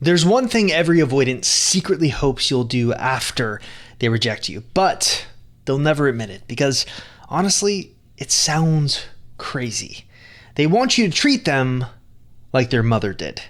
There's one thing every avoidant secretly hopes you'll do after they reject you, but they'll never admit it because, honestly, it sounds crazy. They want you to treat them like their mother did.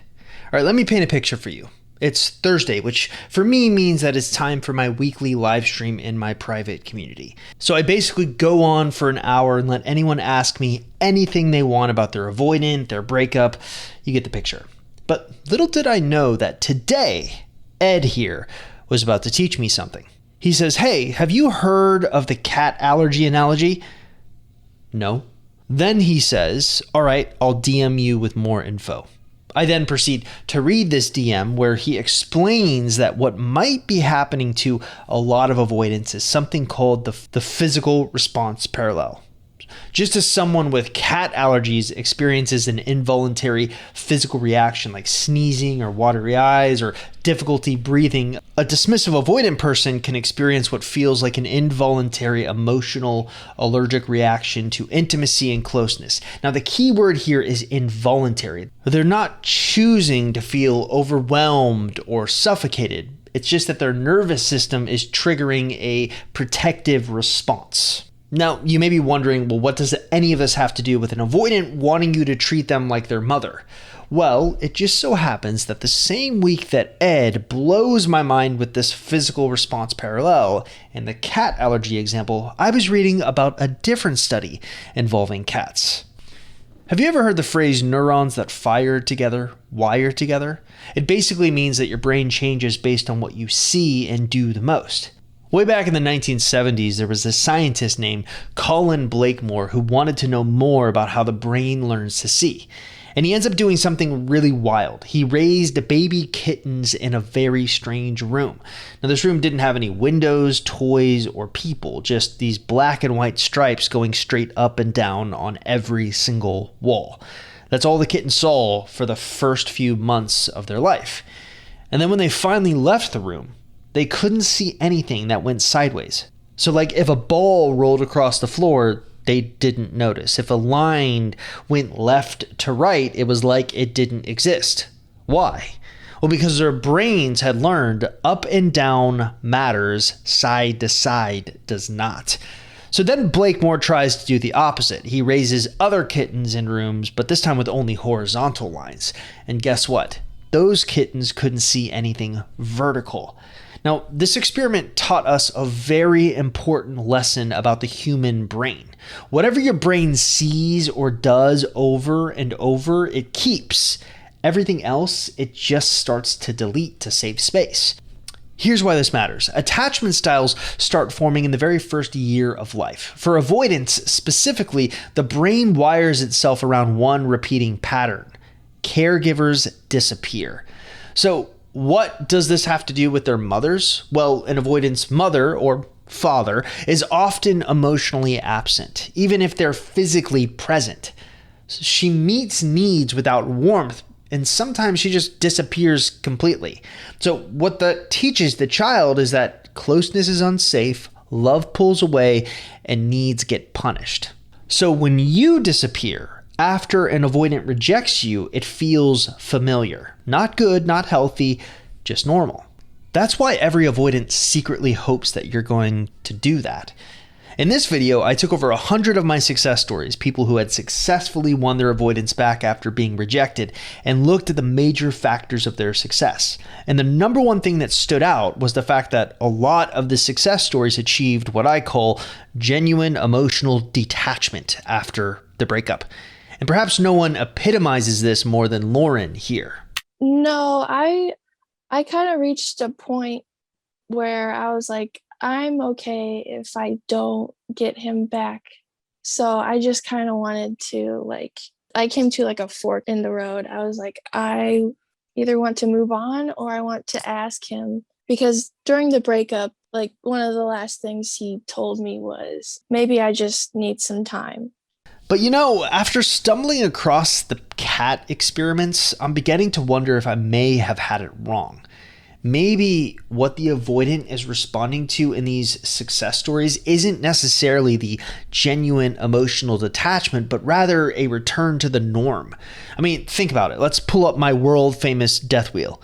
All right, let me paint a picture for you. It's Thursday, which for me means that it's time for my weekly live stream in my private community. So I basically go on for an hour and let anyone ask me anything they want about their avoidant, their breakup. You get the picture. But little did I know that today, Ed here was about to teach me something. He says, "Hey, have you heard of the cat allergy analogy?" No. Then he says, "All right, I'll DM you with more info." I then proceed to read this DM where he explains that what might be happening to a lot of avoidance is something called the physical response parallel. Just as someone with cat allergies experiences an involuntary physical reaction like sneezing or watery eyes or difficulty breathing, a dismissive avoidant person can experience what feels like an involuntary emotional allergic reaction to intimacy and closeness. Now, the key word here is involuntary. They're not choosing to feel overwhelmed or suffocated. It's just that their nervous system is triggering a protective response. Now, you may be wondering, well, what does any of this have to do with an avoidant wanting you to treat them like their mother? Well, it just so happens that the same week that Ed blows my mind with this physical response parallel and the cat allergy example, I was reading about a different study involving cats. Have you ever heard the phrase neurons that fire together, wire together? It basically means that your brain changes based on what you see and do the most. Way back in the 1970s, there was a scientist named Colin Blakemore who wanted to know more about how the brain learns to see. And he ends up doing something really wild. He raised baby kittens in a very strange room. Now, this room didn't have any windows, toys, or people, just these black and white stripes going straight up and down on every single wall. That's all the kittens saw for the first few months of their life. And then when they finally left the room, they couldn't see anything that went sideways. So like if a ball rolled across the floor, they didn't notice. If a line went left to right, it was like it didn't exist. Why? Well, because their brains had learned up and down matters, side to side does not. So then Blakemore tries to do the opposite. He raises other kittens in rooms, but this time with only horizontal lines. And guess what? Those kittens couldn't see anything vertical. Now, this experiment taught us a very important lesson about the human brain. Whatever your brain sees or does over and over, it keeps. Everything else, it just starts to delete to save space. Here's why this matters. Attachment styles start forming in the very first year of life. For avoidance specifically, the brain wires itself around one repeating pattern. Caregivers disappear. So, what does this have to do with their mothers? Well, an avoidant's mother or father is often emotionally absent, even if they're physically present. She meets needs without warmth, and sometimes she just disappears completely. So what that teaches the child is that closeness is unsafe, love pulls away, and needs get punished. So when you disappear, after an avoidant rejects you, it feels familiar. Not good, not healthy, just normal. That's why every avoidant secretly hopes that you're going to do that. In this video, I took over 100 of my success stories, people who had successfully won their avoidance back after being rejected, and looked at the major factors of their success. And the number one thing that stood out was the fact that a lot of the success stories achieved what I call genuine emotional detachment after the breakup. And perhaps no one epitomizes this more than Lauren here. No, I kind of reached a point where I was like, I'm okay if I don't get him back. So I just kind of wanted to I came to a fork in the road. I was like, I either want to move on or I want to ask him. Because during the breakup, one of the last things he told me was, maybe I just need some time. But after stumbling across the cat experiments, I'm beginning to wonder if I may have had it wrong. Maybe what the avoidant is responding to in these success stories isn't necessarily the genuine emotional detachment, but rather a return to the norm. I mean, think about it. Let's pull up my world famous death wheel.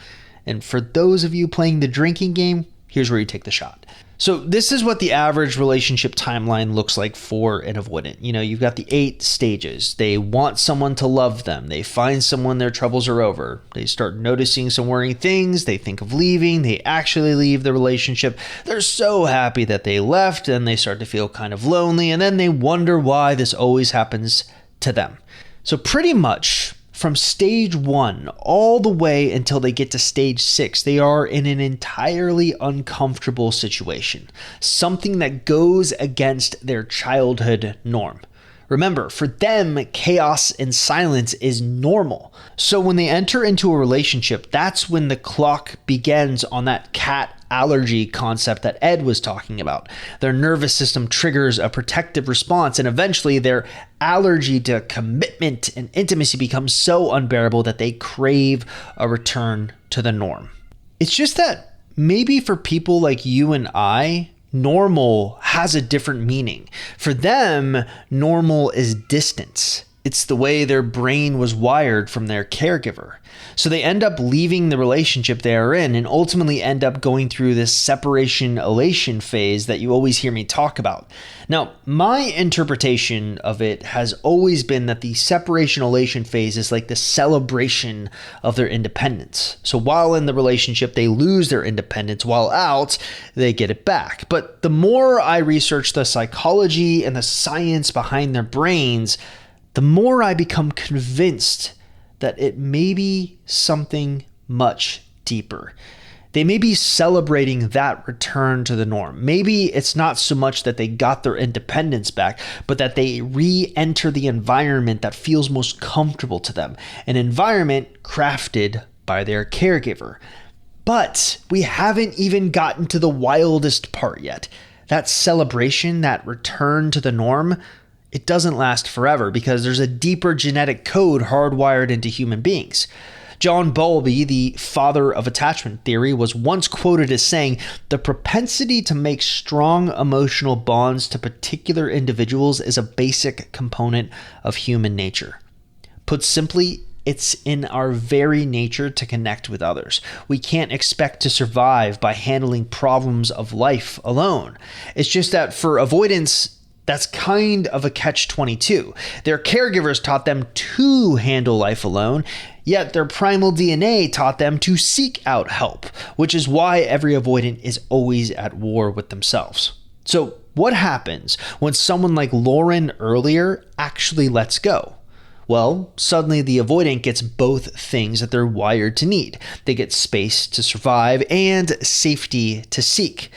And for those of you playing the drinking game, here's where you take the shot. So this is what the average relationship timeline looks like for an avoidant. You've got the 8 stages. They want someone to love them. They find someone, their troubles are over. They start noticing some worrying things. They think of leaving. They actually leave the relationship. They're so happy that they left, and they start to feel kind of lonely. And then they wonder why this always happens to them. So pretty much from stage 1 all the way until they get to stage 6, they are in an entirely uncomfortable situation, something that goes against their childhood norm. Remember, for them, chaos and silence is normal. So when they enter into a relationship, that's when the clock begins on that cat allergy concept that Ed was talking about. Their nervous system triggers a protective response, and eventually their allergy to commitment and intimacy becomes so unbearable that they crave a return to the norm. It's just that maybe for people like you and I, normal has a different meaning. For them, normal is distance. It's the way their brain was wired from their caregiver. So they end up leaving the relationship they are in and ultimately end up going through this separation elation phase that you always hear me talk about. Now, my interpretation of it has always been that the separation elation phase is like the celebration of their independence. So while in the relationship, they lose their independence. While out, they get it back. But the more I research the psychology and the science behind their brains, the more I become convinced that it may be something much deeper. They may be celebrating that return to the norm. Maybe it's not so much that they got their independence back, but that they re-enter the environment that feels most comfortable to them, an environment crafted by their caregiver. But we haven't even gotten to the wildest part yet. That celebration, that return to the norm, it doesn't last forever because there's a deeper genetic code hardwired into human beings. John Bowlby, the father of attachment theory, was once quoted as saying, "The propensity to make strong emotional bonds to particular individuals is a basic component of human nature." Put simply, it's in our very nature to connect with others. We can't expect to survive by handling problems of life alone. It's just that for avoidance, that's kind of a catch-22. Their caregivers taught them to handle life alone, yet their primal DNA taught them to seek out help, which is why every avoidant is always at war with themselves. So what happens when someone like Lauren earlier actually lets go? Well, suddenly the avoidant gets both things that they're wired to need. They get space to survive and safety to seek.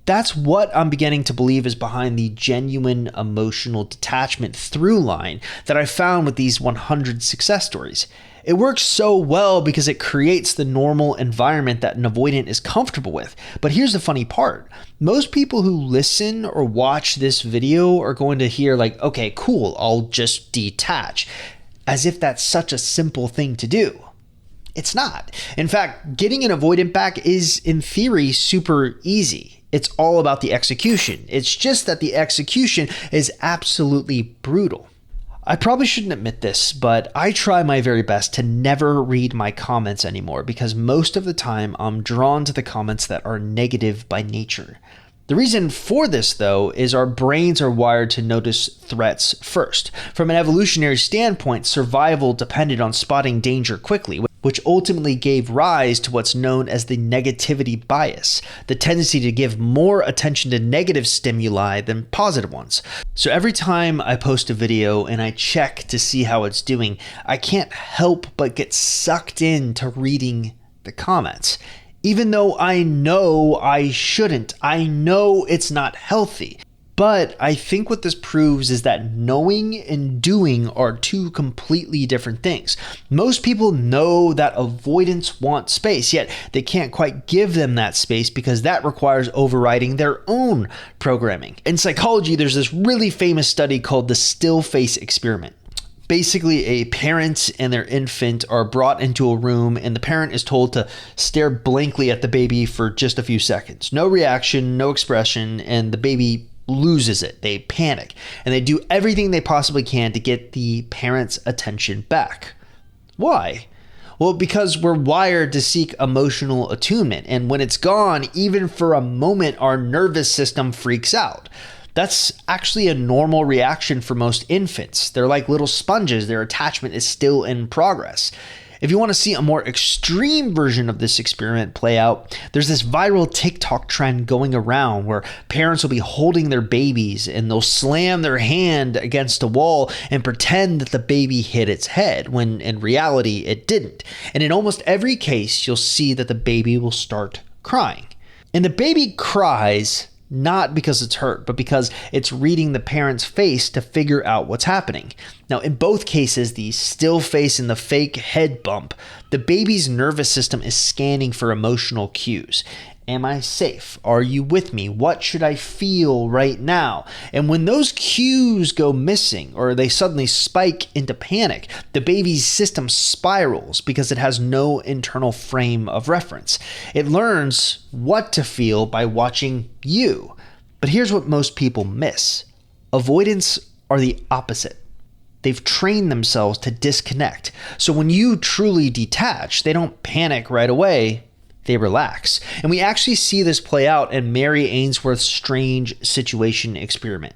That's what I'm beginning to believe is behind the genuine emotional detachment through line that I found with these 100 success stories. It works so well because it creates the normal environment that an avoidant is comfortable with. But here's the funny part. Most people who listen or watch this video are going to hear like, okay, cool, I'll just detach. As if that's such a simple thing to do. It's not. In fact, getting an avoidant back is, in theory, super easy. It's all about the execution. It's just that the execution is absolutely brutal. I probably shouldn't admit this, but I try my very best to never read my comments anymore because most of the time I'm drawn to the comments that are negative by nature. The reason for this, though, is our brains are wired to notice threats first. From an evolutionary standpoint, survival depended on spotting danger quickly, which ultimately gave rise to what's known as the negativity bias, the tendency to give more attention to negative stimuli than positive ones. So every time I post a video and I check to see how it's doing, I can't help but get sucked into reading the comments. Even though I know I shouldn't, I know it's not healthy. But I think what this proves is that knowing and doing are two completely different things. Most people know that avoidants want space, yet they can't quite give them that space because that requires overriding their own programming. In psychology, there's this really famous study called the still face experiment. Basically, a parent and their infant are brought into a room and the parent is told to stare blankly at the baby for just a few seconds. No reaction, no expression, and the baby loses it. They panic and they do everything they possibly can to get the parent's attention back. Why? Well, because we're wired to seek emotional attunement, and when it's gone, even for a moment, our nervous system freaks out. That's actually a normal reaction for most infants. They're like little sponges. Their attachment is still in progress. If you want to see a more extreme version of this experiment play out, there's this viral TikTok trend going around where parents will be holding their babies and they'll slam their hand against a wall and pretend that the baby hit its head, when in reality it didn't. And in almost every case, you'll see that the baby will start crying. And the baby cries not because it's hurt, but because it's reading the parent's face to figure out what's happening. Now, in both cases, the still face and the fake head bump, the baby's nervous system is scanning for emotional cues. Am I safe? Are you with me? What should I feel right now? And when those cues go missing or they suddenly spike into panic, the baby's system spirals because it has no internal frame of reference. It learns what to feel by watching you. But here's what most people miss. Avoidants are the opposite. They've trained themselves to disconnect. So when you truly detach, they don't panic right away. They relax. And we actually see this play out in Mary Ainsworth's strange situation experiment.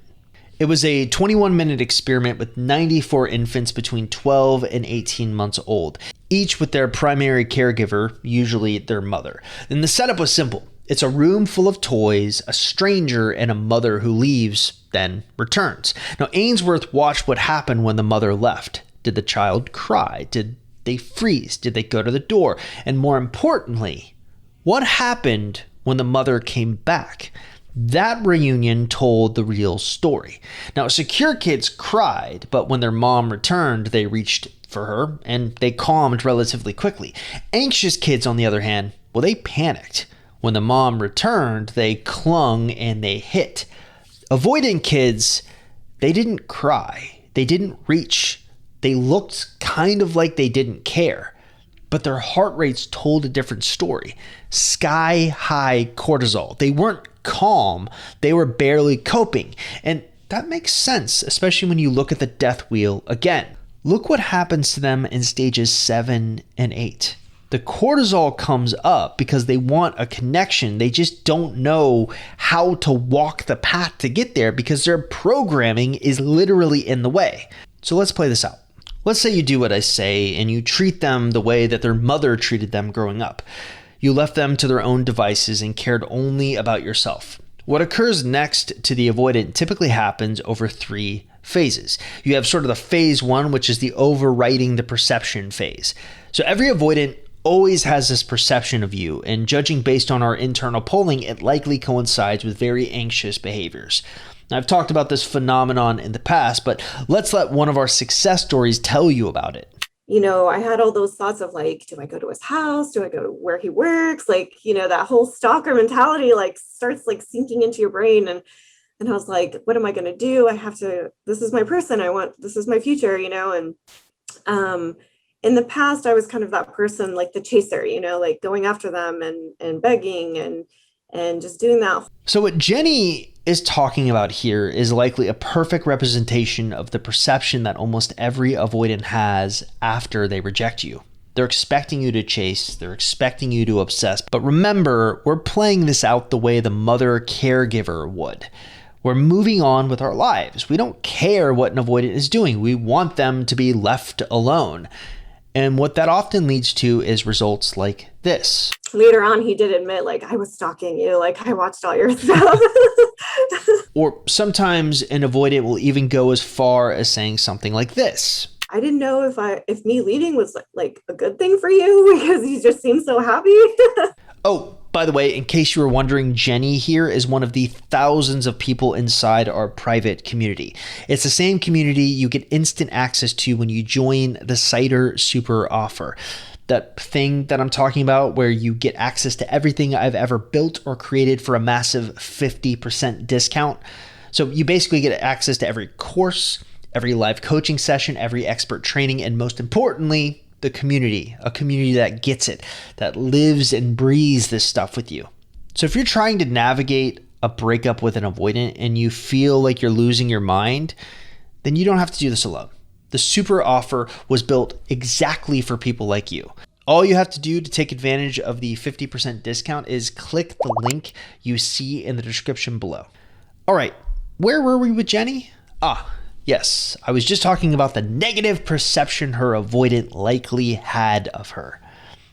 It was a 21-minute experiment with 94 infants between 12 and 18 months old, each with their primary caregiver, usually their mother. And the setup was simple. It's a room full of toys, a stranger, and a mother who leaves, then returns. Now, Ainsworth watched what happened when the mother left. Did the child cry? Did they freeze? Did they go to the door? And more importantly, what happened when the mother came back? That reunion told the real story. Now, secure kids cried, but when their mom returned, they reached for her and they calmed relatively quickly. Anxious kids, on the other hand, well, they panicked. When the mom returned, they clung and they hit. Avoidant kids, they didn't cry. They didn't reach. They looked kind of like they didn't care. But their heart rates told a different story. Sky high cortisol. They weren't calm. They were barely coping. And that makes sense, especially when you look at the death wheel again. Look what happens to them in stages 7 and 8. The cortisol comes up because they want a connection. They just don't know how to walk the path to get there because their programming is literally in the way. So let's play this out. Let's say you do what I say and you treat them the way that their mother treated them growing up. You left them to their own devices and cared only about yourself. What occurs next to the avoidant typically happens over 3 phases. You have sort of the phase 1, which is the overwriting the perception phase. So every avoidant always has this perception of you, and judging based on our internal polling, it likely coincides with very anxious behaviors. Now, I've talked about this phenomenon in the past, but let's let one of our success stories tell you about it. I had all those thoughts of like, do I go to his house? Do I go to where he works? Like, that whole stalker mentality starts sinking into your brain. And I was like, what am I going to do? This is my person. This is my future, and in the past, I was kind of that person, like the chaser, going after them and begging and just doing that. So what Jenny is talking about here is likely a perfect representation of the perception that almost every avoidant has after they reject you. They're expecting you to chase, they're expecting you to obsess. But remember, we're playing this out the way the mother caregiver would. We're moving on with our lives. We don't care what an avoidant is doing. We want them to be left alone. And what that often leads to is results like this. Later on, he did admit, I was stalking you. I watched all your stuff. Or sometimes an avoidant will even go as far as saying something like this. I didn't know if me leaving was a good thing for you because you just seemed so happy. Oh, by the way, in case you were wondering, Jenny here is one of the thousands of people inside our private community. It's the same community you get instant access to when you join the Seiter Super Offer. That thing that I'm talking about where you get access to everything I've ever built or created for a massive 50% discount. So you basically get access to every course, every live coaching session, every expert training, and most importantly, the community, a community that gets it, that lives and breathes this stuff with you. So if you're trying to navigate a breakup with an avoidant and you feel like you're losing your mind, then you don't have to do this alone. The super offer was built exactly for people like you. All you have to do to take advantage of the 50% discount is click the link you see in the description below. All right, where were we with Jenny? Yes, I was just talking about the negative perception her avoidant likely had of her.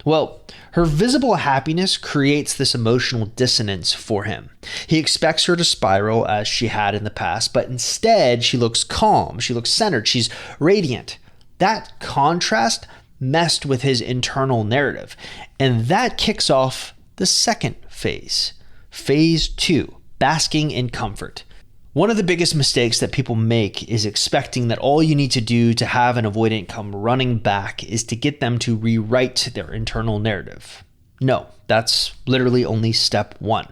Well, her visible happiness creates this emotional dissonance for him. He expects her to spiral as she had in the past, but instead she looks calm, she looks centered, she's radiant. That contrast messed with his internal narrative, and that kicks off the second phase. Phase 2, basking in comfort. One of the biggest mistakes that people make is expecting that all you need to do to have an avoidant come running back is to get them to rewrite their internal narrative. No, that's literally only step 1.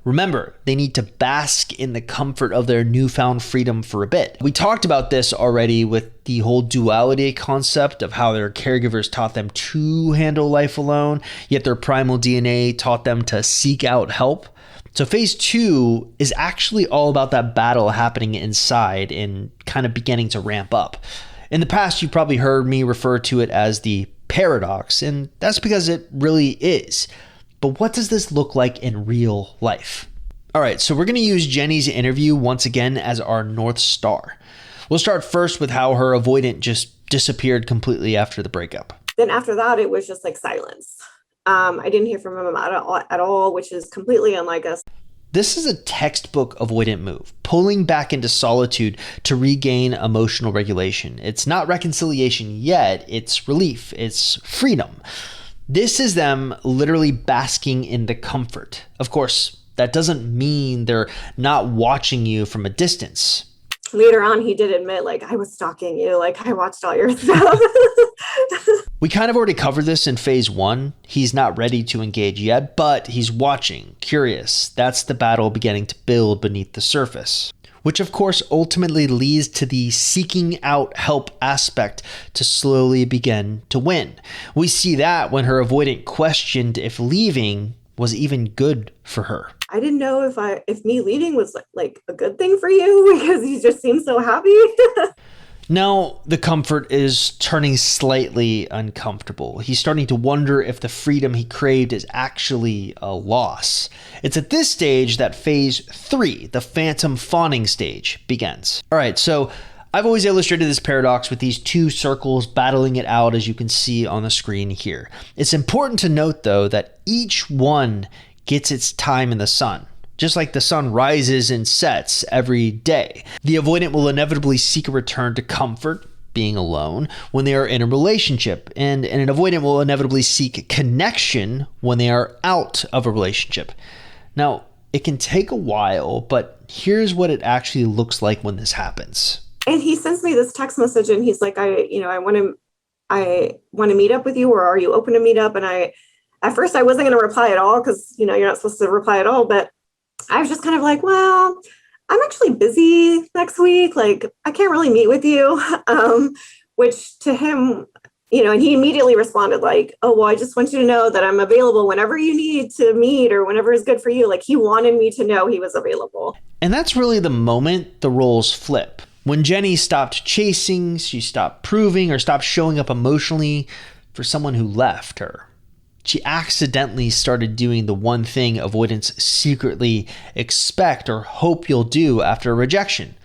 Remember, they need to bask in the comfort of their newfound freedom for a bit. We talked about this already with the whole duality concept of how their caregivers taught them to handle life alone, yet their primal DNA taught them to seek out help. So phase 2 is actually all about that battle happening inside and kind of beginning to ramp up. In the past, you've probably heard me refer to it as the paradox, and that's because it really is. But what does this look like in real life? All right, so we're going to use Jenny's interview once again as our North Star. We'll start first with how her avoidant just disappeared completely after the breakup. Then after that, it was just like silence. I didn't hear from him at all, which is completely unlike us. This is a textbook avoidant move, pulling back into solitude to regain emotional regulation. It's not reconciliation yet, it's relief, it's freedom. This is them literally basking in the comfort. Of course, that doesn't mean they're not watching you from a distance. Later on, he did admit, like, I was stalking you, like, I watched all your stuff. We kind of already covered this in phase 1. He's not ready to engage yet, but he's watching, curious. That's the battle beginning to build beneath the surface, which of course ultimately leads to the seeking out help aspect to slowly begin to win. We see that when her avoidant questioned if leaving was even good for her. I didn't know if me leaving was like a good thing for you because you just seemed so happy. Now the comfort is turning slightly uncomfortable. He's starting to wonder if the freedom he craved is actually a loss. It's at this stage that phase 3, the phantom fawning stage, begins. All right, so I've always illustrated this paradox with these 2 circles battling it out, as you can see on the screen here. It's important to note, though, that each one gets its time in the sun. Just like the sun rises and sets every day, the avoidant will inevitably seek a return to comfort, being alone, when they are in a relationship, and an avoidant will inevitably seek connection when they are out of a relationship. Now, it can take a while, but here's what it actually looks like when this happens. And he sends me this text message, and he's like, I want to meet up with you, or are you open to meet up? And at first I wasn't going to reply at all because, you're not supposed to reply at all, but I was just kind of like, well, I'm actually busy next week. Like, I can't really meet with you. Which to him, and he immediately responded like, oh, well, I just want you to know that I'm available whenever you need to meet or whenever is good for you. Like, he wanted me to know he was available. And that's really the moment the roles flip. When Jenny stopped chasing, she stopped proving or stopped showing up emotionally for someone who left her. She accidentally started doing the one thing avoidants secretly expect or hope you'll do after a rejection.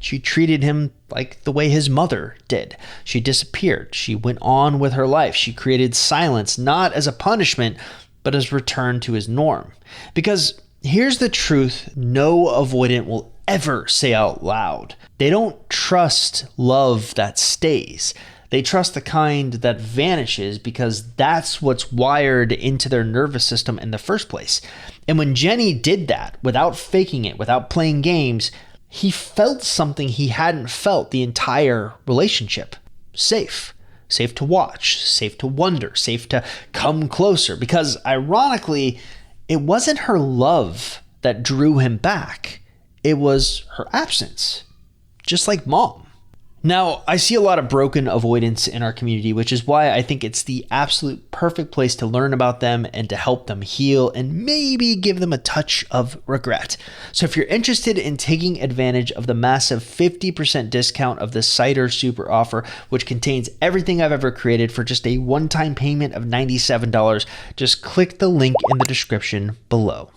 She treated him like the way his mother did. She disappeared. She went on with her life. She created silence, not as a punishment, but as return to his norm. Because here's the truth no avoidant will ever say out loud. They don't trust love that stays. They trust the kind that vanishes because that's what's wired into their nervous system in the first place. And when Jenny did that, without faking it, without playing games, he felt something he hadn't felt the entire relationship. Safe. Safe to watch, safe to wonder, safe to come closer. Because ironically, it wasn't her love that drew him back. It was her absence. Just like mom. Now, I see a lot of broken avoidants in our community, which is why I think it's the absolute perfect place to learn about them and to help them heal and maybe give them a touch of regret. So if you're interested in taking advantage of the massive 50% discount of the Seiter Super Offer, which contains everything I've ever created for just a one-time payment of $97, just click the link in the description below.